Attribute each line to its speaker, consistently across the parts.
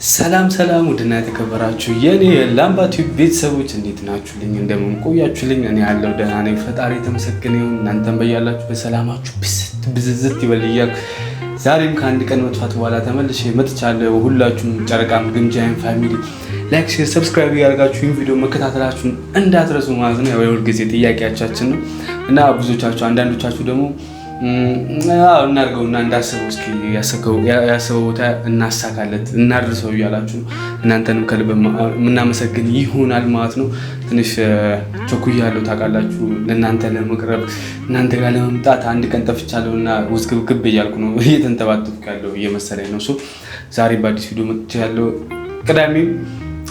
Speaker 1: ሰላም ውድና የተከበራችሁ የኔ ላምባ ቲዩብ ቤተሰቦች እንዴት ናችሁልኝ? እንደምን ቆያችሁልኝ? እኔ ያለው ደህና ነኝ፣ ፈጣሪ የተመሰገነ ይሁን። እናንተም በያላችሁ በሰላማችሁ ብዝዝት ይበል እያልኩ ዛሬም ከአንድ ቀን መጥፋት በኋላ ተመልሼ መጥቻለሁ። ሁላችሁም ጨረቃም ግምጃዬን ፋሚሊ ላይክ፣ ሼር፣ ሰብስክራይብ ያደርጋችሁ ይህን ቪዲዮ መከታተላችሁን እንዳትረሱ ማለት ነው። ያው የሁልጊዜ ጥያቄያችን ነው እና ብዙዎቻችሁ አንዳንዶቻችሁ ደግሞ እናድርገውና እንዳስበው እስኪ ያሰበው ቦታ እናሳካለት እናድርሰው እያላችሁ እናንተንም ከልብ የምናመሰግን ይሆናል ማለት ነው። ትንሽ ቸኩያለሁ ታውቃላችሁ፣ ለእናንተ ለመቅረብ እናንተ ጋር ለመምጣት አንድ ቀን ጠፍቻለሁ እና ውዝግብግብ እያልኩ ነው እየተንተባተብኩ ያለው እየመሰለኝ ነው። ዛሬ በአዲስ ቪዲዮ መጥቻለሁ። ቅዳሜም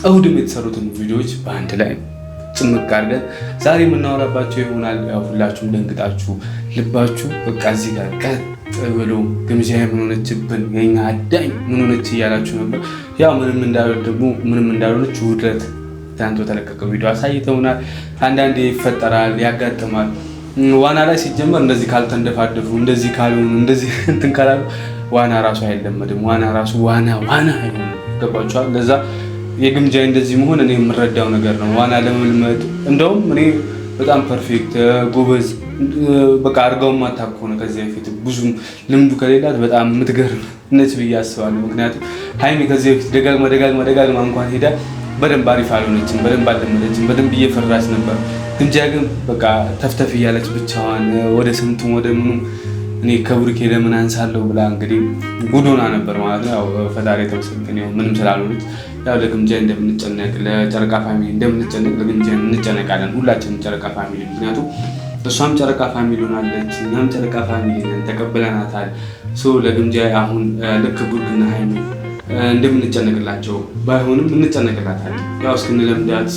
Speaker 1: እሁድም የተሰሩትን ቪዲዮዎች በአንድ ላይ ጭምቅ አድርገን ዛሬ የምናወራባቸው ይሆናል። ሁላችሁም ደንግጣችሁ ልባችሁ በቃ እዚህ ጋር ቀጥ ብሎ ግምጃዬ ምን ሆነችብን፣ የኛ አዳኝ ምን ሆነች እያላችሁ ነበር። ያው ምንም እንዳልሆነች ውድረት ትናንት በተለቀቀው ቪዲዮ አሳይተውናል። አንዳንዴ ይፈጠራል፣ ያጋጥማል። ዋና ላይ ሲጀመር እንደዚህ ካልተንደፋደፉ እንደዚህ ካልሆኑ እንደዚህ እንትን ካላሉ ዋና ራሱ አይለመድም። ዋና ራሱ ዋና አይሆንም። ገባችኋል? ለዛ የግምጃ እንደዚህ መሆን እኔ የምረዳው ነገር ነው። ዋና ለመልመድ እንደውም እኔ በጣም ፐርፌክት ጎበዝ በቃ አድርገውም አታውቅ ሆነ ከዚህ በፊት ብዙም ልምዱ ከሌላት በጣም የምትገርም ነች ብዬ አስባለሁ። ምክንያቱም ሀይሚ ከዚህ በፊት ደጋግማ እንኳን ሄዳ በደንብ አሪፍ አልሆነችም፣ በደንብ አልለመደችም፣ በደንብ እየፈራች ነበር። ግምጃ ግን በቃ ተፍተፍ እያለች ብቻዋን ወደ ስንቱም ወደ ምኑም እኔ ከብሩኬ ለምን አንሳለሁ ብላ እንግዲህ ጉዶና ነበር ማለት ነው። ያው ፈጣሪ የተመሰገነ ይሁን ምንም ስላልሆነች ያው ለግምጃ እንደምንጨነቅ ለጨረቃ ፋሚሊ እንደምንጨነቅ ለግምጃ እንጨነቃለን ሁላችንም ጨረቃ ፋሚሊ። ምክንያቱም እሷም ጨረቃ ፋሚሊ ሆናለች፣ እኛም ጨረቃ ፋሚሊ ነን፣ ተቀብለናታል። ለግምጃ አሁን ልክ ብሩክና ሀይሚ እንደምንጨነቅላቸው ባይሆንም እንጨነቅላታለን። ያው እስክንለምዳት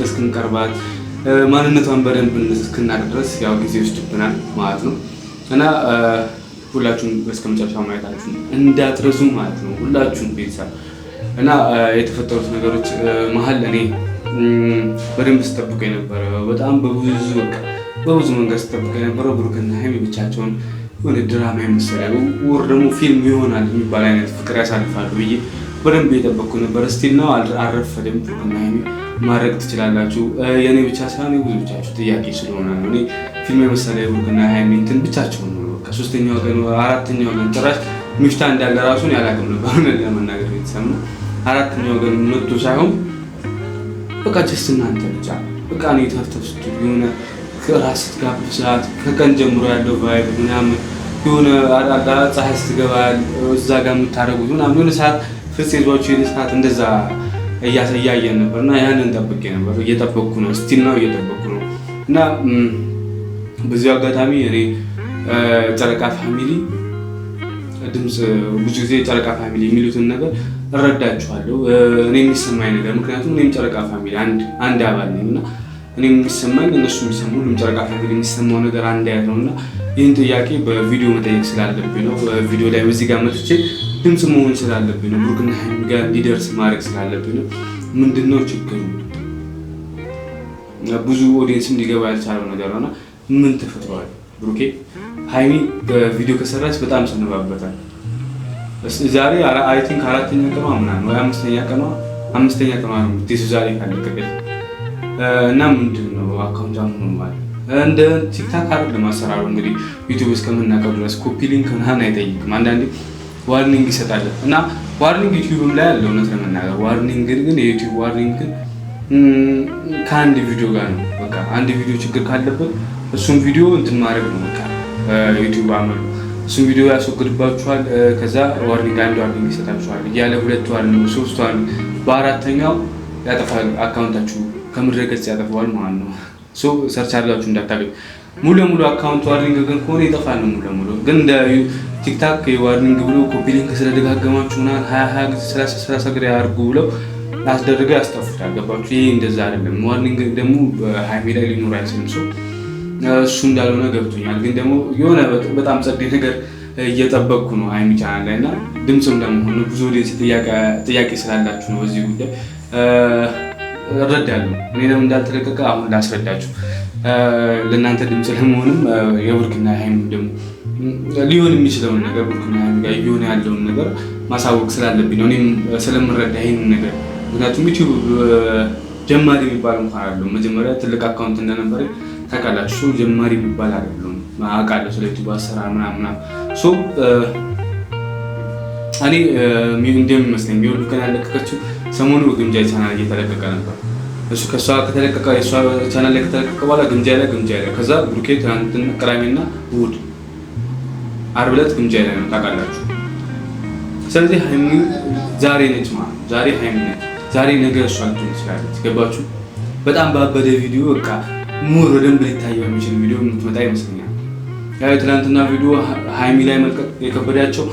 Speaker 1: እስክንቀርባት ማንነቷን በደንብ እስክናቅ ድረስ ያው ጊዜ ይወስድብናል ማለት ነው እና ሁላችሁም እስከመጨረሻ ማየታችሁን እንዳትረሱ ማለት ነው። ሁላችሁም ቤተሰብ እና የተፈጠሩት ነገሮች መሀል እኔ በደንብ ስጠብቀው የነበረ በጣም በብዙ መንገድ ስጠብቀው የነበረው ብሩክና ሀይሚ ብቻቸውን የሆነ ድራማ የመሰለ ወር ደግሞ ፊልም ይሆናል የሚባል አይነት ፍቅር ያሳልፋሉ ብዬ በደንብ እየጠበቅኩ ነበር። ስቲል ነው አልረፈደም። ብሩክና ሀይሚ ማድረግ ትችላላችሁ። የእኔ ብቻ ሳይሆን የብዙዎቻችሁ ጥያቄ ስለሆነ ነው። እኔ ፊልም የመሰለ የብሩክና ሀይሚ እንትን ብቻቸውን ነው ከሶስተኛ ወገን አራተኛ ወገን ጭራሽ ሚፍታ እንዳለ ራሱን ያላቅም ነበር ለመናገር የተሰማ አራተኛ ወገን መጥቶ ሳይሆን በቃ ጀስት እናንተ ብቻ በቃ እኔ ተፍተፍ ስትሉ የሆነ ራስ ስትጋብዛት ከቀን ጀምሮ ያለው ቫይብ ምናምን የሆነ አዳዳ ፀሐይ ስትገባ እዛ ጋር የምታደርጉት ምናምን የሆነ ሰዓት ፍፄ ይዟችሁ የሆነ ሰዓት እንደዛ እያየን ነበር እና ያንን ጠብቄ ነበር። እየጠበቅኩ ነው፣ ስቲል ነው እየጠበቅኩ ነው። እና በዚህ አጋጣሚ እኔ ጨረቃ ፋሚሊ ድምፅ ብዙ ጊዜ ጨረቃ ፋሚሊ የሚሉትን ነገር እረዳችኋለሁ። እኔ የሚሰማኝ ነገር ምክንያቱም እኔም ጨረቃ ፋሚሊ አንድ አባል ነኝ እና እኔ የሚሰማኝ እነሱ የሚሰሙ ሁሉም ጨረቃ ፋሚሊ የሚሰማው ነገር አንድ አይነት ነው እና ይህን ጥያቄ በቪዲዮ መጠየቅ ስላለብኝ ነው። ቪዲዮ ላይ በዚህ ጋር መጥቼ ድምፅ መሆን ስላለብኝ ነው። ብሩክና ሀይሚ ጋር እንዲደርስ ማድረግ ስላለብኝ ነው። ምንድነው ችግሩ? ብዙ ኦዲየንስም ሊገባ ያልቻለው ነገር ነውና ምን ተፈጥሯል? ብሩኬ ሀይሚ በቪዲዮ ከሰራች በጣም ሰነባበታል። ዛሬ አይ ቲንክ አራተኛ ቀኗ ምናምን ወይ አምስተኛ ቀኗ ነው ዲስ ዛሬ ካለቀቀች እና ምንድነው አካውንት አሁን ማለት እንደ ቲክታክ አይደለም አሰራሩ። እንግዲህ ዩቲዩብ እስከምናውቀው ድረስ ኮፒ ሊንክ ምናምን አይጠይቅም። አንዳንዴ ዋርኒንግ ይሰጣል እና ዋርኒንግ ዩቲዩብም ላይ ያለው እውነት ለመናገር ዋርኒንግ ግን የዩቲዩብ ዋርኒንግ ከአንድ ቪዲዮ ጋር ነው። በቃ አንድ ቪዲዮ ችግር ካለበት እሱን ቪዲዮ እንትን ማድረግ ነው። በቃ ዩቲዩብ አመሉ እሱን ቪዲዮ ያስወግድባችኋል። ከዛ ዋርኒንግ አንድ ዋርኒንግ ይሰጣችኋል እያለ 2 ዋርኒንግ 3 ዋርኒንግ በአራተኛው ያጠፋል። አካውንታችሁ ከምድረ ገጽ ያጠፋዋል ማለት ነው። ሰርች አድርጋችሁ እንዳታገኙ። ሙሉ ለሙሉ አካውንት ዋርኒንግ ግን ከሆነ ይጠፋል ነው ሙሉ ለሙሉ። ግን እንደ ቲክታክ ዋርኒንግ ብሎ ኮፒ ሊንክ ስለደጋገማችሁ እና 20 ጊዜ 30 ጊዜ አድርጉ ብለው አስደርገው ያስጠፉታል። ገባችሁ? ይሄ እንደዛ አይደለም። ዋርኒንግ ደግሞ ሀይሚ ላይ ሊኖር አይችልም። እሱ እንዳልሆነ ገብቶኛል። ግን ደግሞ የሆነ በጣም ጸዴ ነገር እየጠበቅኩ ነው ሀይሚ ቻናል ላይ እና ድምፅም እንደመሆኑ ብዙ ኦዲየንስ ጥያቄ ስላላችሁ ነው በዚህ ጉዳይ እረዳለሁ። እኔ ለምን እንዳልተለቀቀ አሁን ላስረዳችሁ። ለእናንተ ድምፅ ለመሆንም የብሩክና ሃይሚ ደግሞ ሊሆን የሚችለውን ነገር ብሩክና ሃይሚ ጋር እየሆነ ያለውን ነገር ማሳወቅ ስላለብኝ ነው። እኔም ስለምረዳ ይሄንን ነገር ምክንያቱም ዩቲዩብ ጀማሪ የሚባል እንኳን አይደለም። መጀመሪያ ትልቅ አካውንት እንደነበረ ታውቃላችሁ። ጀማሪ የሚባል አይደለም አውቃለሁ ስለ ዩቲዩብ አሰራር ምናምን ሶ እኔ እንደሚመስለኝ የሚወዱ ቀን ያለቀቀችው ሰሞኑ ግምጃ ቻናል እየተለቀቀ ነበር። እሱ ከሷ ከተለቀቀ የሷ ቻናል ላይ ከተለቀቀ በኋላ ግምጃ ላይ ከዛ ብሩኬ ትናንትና ቅዳሜና እሑድ ዓርብ ዕለት ግምጃ ላይ ነው ታውቃላችሁ። ስለዚህ ሃይሚ ዛሬ ነች ማለት ዛሬ ሃይሚ ነች። ዛሬ ነገ እሷ ልትሆን ትችላለች። ገባችሁ? በጣም ባበደ ቪዲዮ በቃ ሙር በደንብ ሊታየው የሚችል ቪዲዮ የምትመጣ ይመስለኛል። ያው ትናንትና ቪዲዮ ሃይሚ ላይ መልቀቅ የከበዳቸው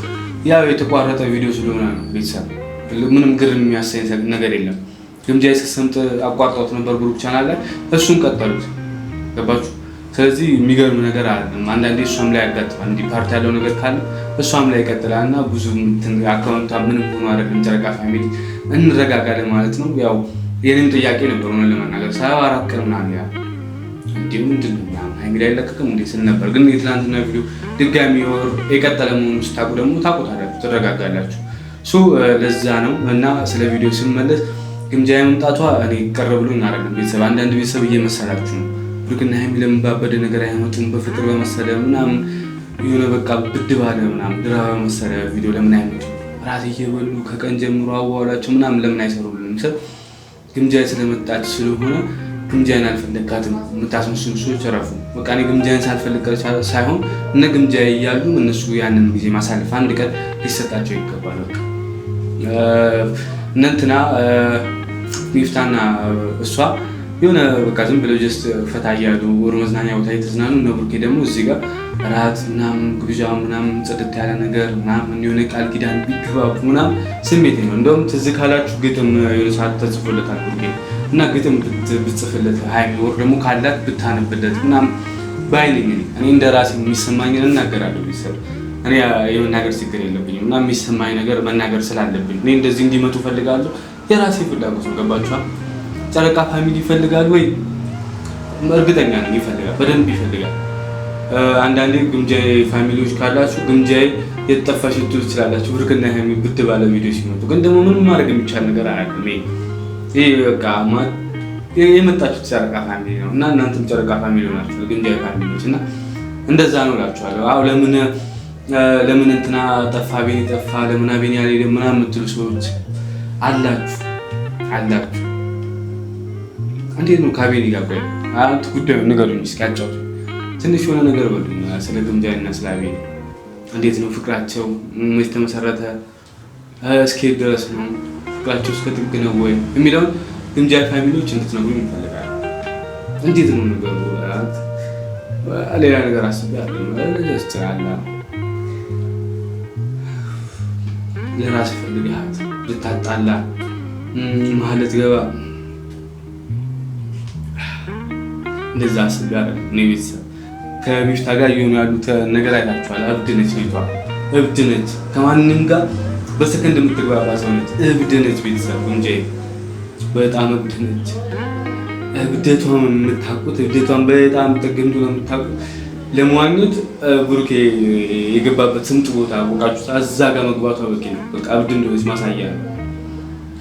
Speaker 1: ያው የተቋረጠ ቪዲዮ ስለሆነ ነው። ቤተሰብ ምንም ግርም የሚያሳይ ነገር የለም። ግምጃ ሲሰምጥ አቋርጠውት ነበር ብሩክ ቻናል ላይ እሱን ቀጠሉት። ገባችሁ? ስለዚህ የሚገርም ነገር አይደለም። አንዳንዴ እሷም ላይ ያጋጥማል። እንዲህ ፓርት ያለው ነገር ካለ እሷም ላይ ይቀጥላል እና ብዙ አካውንቷ ምንም ሆኖ አይደለም። ጨረቃ ፋሚሊ እንረጋጋለን ማለት ነው። ያው የኔም ጥያቄ ነበር ሆነ ለመናገር 74 ቀን ምናምን ያ እንዲሁ ምንድን ነው ሃይሚ ላይ አይለቀቅም እንዴ ስል ነበር። ግን የትናንትና ቪዲዮ ድጋሚ ወር የቀጠለ መሆኑን ስታውቁ ደግሞ ታውቁታላችሁ፣ ትረጋጋላችሁ። ለዛ ነው እና ስለ ቪዲዮ ስመለስ ግምጃ የመምጣቷ እኔ ቀረ ብሎኝ አይደለም። ቤተሰብ አንዳንድ ቤተሰብ እየመሰላችሁ ነው። ብሩክና ሃይሚ ለምን ባበደ ነገር አይመጡም? በፍቅር በመሰለ ምናምን የሆነ በቃ ብድ ባለ ምናምን ድራማ በመሰለ ቪዲዮ ለምን አይመጡም? ራት እየበሉ ከቀን ጀምሮ አዋላቸው ምናምን ለምን አይሰሩልንም? ሰብ ግምጃ ስለመጣች ስለሆነ ግምጃን አልፈለጋትም የምታስመስሉ ሰዎች ረፉ። በቃ እኔ ግምጃን ሳልፈልግ ሳይሆን እነ ግምጃ እያሉ እነሱ ያንን ጊዜ ማሳለፍ አንድ ቀን ሊሰጣቸው ይገባል። በቃ እንትና ሚፍታና እሷ የሆነ በቃ ዝም ብለው ጀስት ፈታ እያሉ ወር መዝናኛ ቦታ የተዝናኑ እነ ብሩኬ ደግሞ እዚህ ጋር ራት ምናምን ግብዣ ምናምን ጽድት ያለ ነገር ምናምን የሆነ ቃል ኪዳን ቢገባቡ ምናምን ስሜት ነው። እንደውም ትዝ ካላችሁ ግጥም የሆነ ሰዓት ተጽፎለታል ብሩኬ እና ግጥም ብትጽፍለት ሃይሚ ወር ደግሞ ካላት ብታነብለት ምናምን ባይነኝ እኔ እንደ ራሴ የሚሰማኝን እናገራለሁ። ቤተሰብ እኔ የመናገር ችግር የለብኝም እና የሚሰማኝ ነገር መናገር ስላለብኝ እኔ እንደዚህ እንዲመጡ ፈልጋለሁ። የራሴ ፍላጎት ነው። ገባችኋል? ጨረቃ ፋሚሊ ይፈልጋል ወይ? እርግጠኛ ነኝ ይፈልጋል፣ በደንብ ይፈልጋል። አንዳንዴ ግምጃዬ ፋሚሊዎች ካላችሁ ግምጃዬ የተጠፋሽ ልትሉ ትችላላችሁ። ብሩክና ሃይሚ ብድ ባለ ቪዲዮ ሲመጡ ግን ደግሞ ምንም ማድረግ የሚቻል ነገር አይደለም። ይሄ በቃ የመጣችሁት ጨረቃ ፋሚሊ ነው እና እናንተም ጨረቃ ፋሚሊ ናችሁ፣ ግምጃዬ ፋሚሊዎች እና እንደዛ ነው እላችኋለሁ። አዎ ለምን እንትና ጠፋ ቤኒ ጠፋ ለምን አቤኒ ያለ ምናምን የምትሉ ሰዎች አላችሁ። እንዴት ነው ከአቤኒ ጋር ቆይ አንተ ጉዳዩ ንገሩኝ እስኪ አጫውቱ። ትንሽ የሆነ ነገር በሉኝ ስለ ግምጃና ስለ አቤኒ። እንዴት ነው ፍቅራቸው? መች ተመሰረተ? እስከ ድረስ ነው ፍቅራቸው? እስከ ጥግ ነው ወይ የሚለውን ግምጃ ፋሚሊዎች እንድትነግሩኝ ይፈልጋል። እንዴት ነው ነገሩ? ሌላ ነገር አስቤያለሁ ማለት ነው። ለራስ ፈልግሃት ልታጣላ ማለት ገባ እንደዛ አስቤያለሁ። እኔ ቤተሰብ ከሚፍታ ጋር እየሆኑ ያሉት ነገር አይታችኋል። እብድ ነች ልጅቷ፣ እብድ ነች። ከማንም ጋር በሰከንድ የምትግባባ ሰው ነች። እብድ ነች ቤተሰብ እንጂ በጣም እብድ ነች። እብደቷን የምታውቁት እብደቷን በጣም ጠገምቱ ነው የምታውቁት። ለመዋኘት ብሩኬ የገባበት ስምጥ ቦታ አወቃችሁት። እዛ ጋር መግባቷ በቂ ነው። በቃ እብድ እንደሆነች ማሳያ ነው።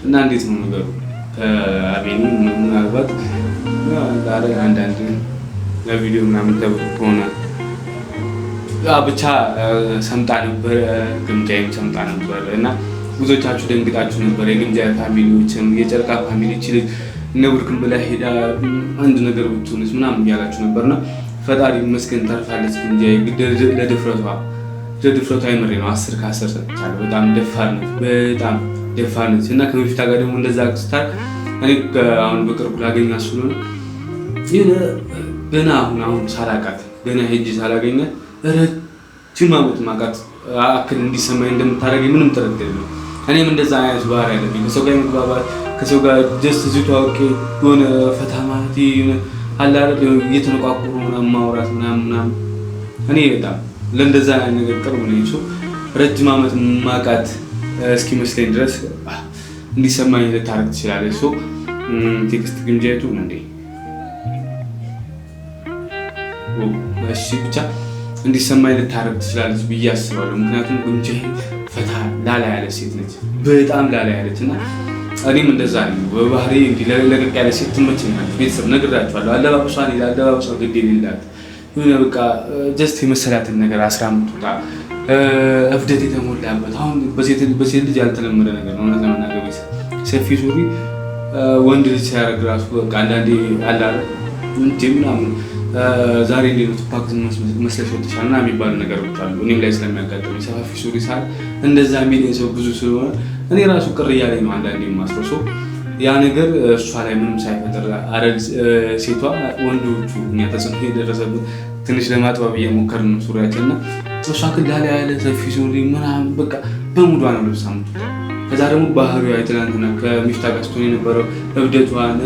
Speaker 1: እና እንዴት ነው ነገሩ? አቤኒ ምናልባት አንዳንድ ለቪዲዮ ምናምን ተብሎ ከሆነ ብቻ ሰምጣ ነበር፣ ግምጃዬም ሰምጣ ነበር እና ብዙዎቻችሁ ደንግጣችሁ ነበር። የግምጃ ፋሚሊዎችም የጨረቃ ፋሚሊዎች እነ ብሩክን ብላ ሄዳ አንድ ነገር ብትሆንስ ምናምን እያላችሁ ነበርና ፈጣሪ ይመስገን ተርፋለች። ግምጃዬ ለድፍረቷ አይመሬ ነው 10 ከ10 ሰጥቻለሁ። በጣም ደፋር ነች እና ከሚፍታ ጋር ደግሞ እንደዛ አክስታር እኔ አሁን በቅርቡ ላገኛት ስለሆነ ገና አሁን ሳላውቃት ገና ሄጄ ሳላገኛት ረጅም ዓመት ማውቃት አክል እንዲሰማኝ እንደምታደርገኝ ምንም ጥርጥር የለውም። እኔም እንደዛ አይነት ባህሪ ያለብኝ ከሰው ጋር መግባባት፣ ከሰው ጋር ደስ እዚሁ ታውቄ የሆነ ፈታ ማለት አለ አይደል እየተነቋቁሩ ምናምን ማውራት ምናምን እኔ በጣም ለእንደዛ አይነት ነገር ቅርብ ነኝ። ረጅም ዓመት ማውቃት እስኪመስለኝ ድረስ እንዲሰማኝ ልታረግ ትችላለች። ቴክስት ግምጃይቱ እንዴ እሺ ብቻ እንዲሰማኝ ልታረግ ትችላለች ብዬ አስባለሁ። ምክንያቱም ጉንጃዬ ፈታ ላላ ያለ ሴት ነች፣ በጣም ላላ ያለች እና እኔም እንደዛ ነው በባህሪ እንዲህ ለቀቅ ያለ ሴት ትመቸኛለች። ቤተሰብ ነግራችኋለሁ። አለባበሷን አለባበሷ ግድ የሌላት የሆነ በቃ ጀስት የመሰላትን ነገር አስራ የምትወጣ እብደት የተሞላበት አሁን በሴት ልጅ ያልተለመደ ነገር ነው። እውነት ለመናገር ሰፊ ሱሪ ወንድ ልጅ ሲያደርግ ራሱ በቃ አንዳንዴ አላለ እንጂ ምናምን ዛሬ እንዴት ነው ቱፓክ መስለሽ ወጥሻል እና የሚባሉ ነገሮች አሉ። እኔም ላይ ስለሚያጋጥመኝ ሰፋፊ ሱሪ ሳል እንደዛ የሚለኝ ሰው ብዙ ስለሆነ እኔ ራሱ ቅር እያለኝ ነው አንዳንዴ የማስረው። ያ ነገር እሷ ላይ ምንም ሳይፈጠር አረግ ሴቷ ወንዶቹ እኛ ተጽዕኖ የደረሰበት ትንሽ ለማጥባብ እየሞከርን ነው ሱሪያችን እና እሷ ግን ላላ ያለ ሰፊ ሱሪ ምናምን በቃ በሙዷ ነው ልብሳ የምትወጣው። ከዛ ደግሞ ባህሪዋ ትናንትና ከሚፍታ ጋር ስትሆን የነበረው እብደቷን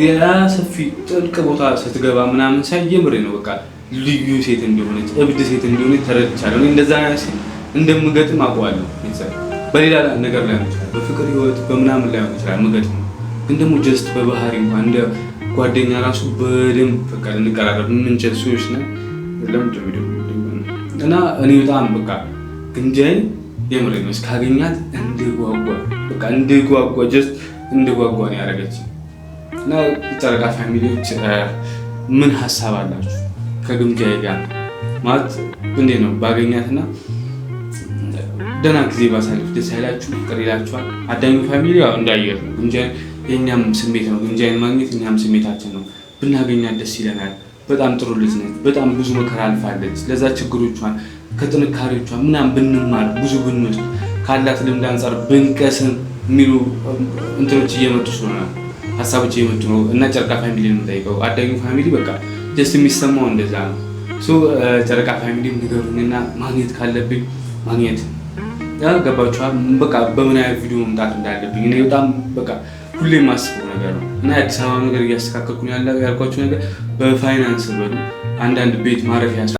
Speaker 1: ያ ሰፊ ጥልቅ ቦታ ስትገባ ምናምን ሳይጀምር ነው በቃ ልዩ ሴት እንደሆነች እብድ ሴት እንደሆነች ተረድቻለሁ። እኔ እንደዛ ሴት እንደምገጥም አውቀዋለሁ። በሌላ ነገር ላይ ነው ይችላል፣ በፍቅር ህይወት በምናምን ላይ ነው ይችላል ምገጥም፣ ግን ደግሞ ጀስት በባህሪ እንኳን እንደ ጓደኛ ራሱ በደንብ በቃ ልንቀራረብ የምንችል ሰዎች ነን። ለምንድን ቪዲዮ እና እኔ በጣም በቃ ጉንጃዬ የምሬ ነው እስካገኛት እንድጓጓ ጀስት እንድጓጓ ነው ያደረገችኝ። እና ጨረቃ ፋሚሊዎች ምን ሀሳብ አላችሁ ከጉንጃዬ ጋር? ማለት እንዴት ነው ባገኛትና ደህና ጊዜ ባሳልፍ ደስ አይላችሁ? ፍቅር ይላችኋል? አዳኙ ፋሚሊ ያው እንዳየር ነው። ጉንጃዬ የእኛም ስሜት ነው። ጉንጃዬን ማግኘት እኛም ስሜታችን ነው። ብናገኛት ደስ ይለናል። በጣም ጥሩ ልጅ ነች። በጣም ብዙ መከራ አልፋለች። ለዛ ችግሮቿን ከጥንካሬዎቿ ምናምን ብንማር ብዙ ብንወስድ ካላት ልምድ አንጻር ብንቀስም የሚሉ እንትኖች እየመጡ ስለሆነ ሀሳቦች እየመጡ ነው እና ጨረቃ ፋሚሊ ነው የምጠይቀው። አዳኙ ፋሚሊ በቃ ጀስት የሚሰማው እንደዛ ነው። ጨረቃ ፋሚሊ ንገሩኝና ማግኘት ካለብኝ ማግኘት ገባችኋል? በቃ በምን አይነት ቪዲዮ መምጣት እንዳለብኝ እኔ በጣም በቃ ሁሌ የማስበው ነገር ነው እና የአዲስ አበባ ነገር እያስተካከልኩ ያልኳችሁ ነገር በፋይናንስ በሉ አንዳንድ ቤት ማረፊያ